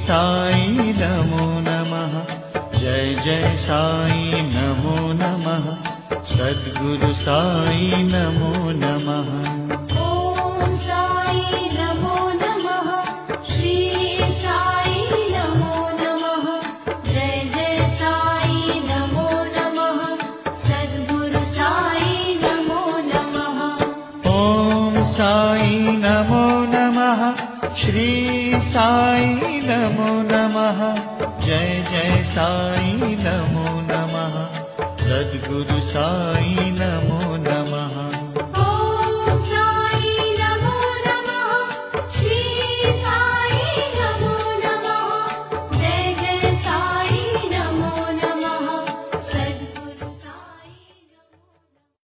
साई नमो नमः। जय जय साई नमो नमः। सद्गुरु साई नमो नमः। ओम साई नमो नमः। श्री साई नमो नमः। जय जय साई नमो नमः। सद्गुरु साई नमो नमः। ओम साई नमो नमः। श्री साई नमो नमः। जय जय साई नमो नमः। सद्गुरु साई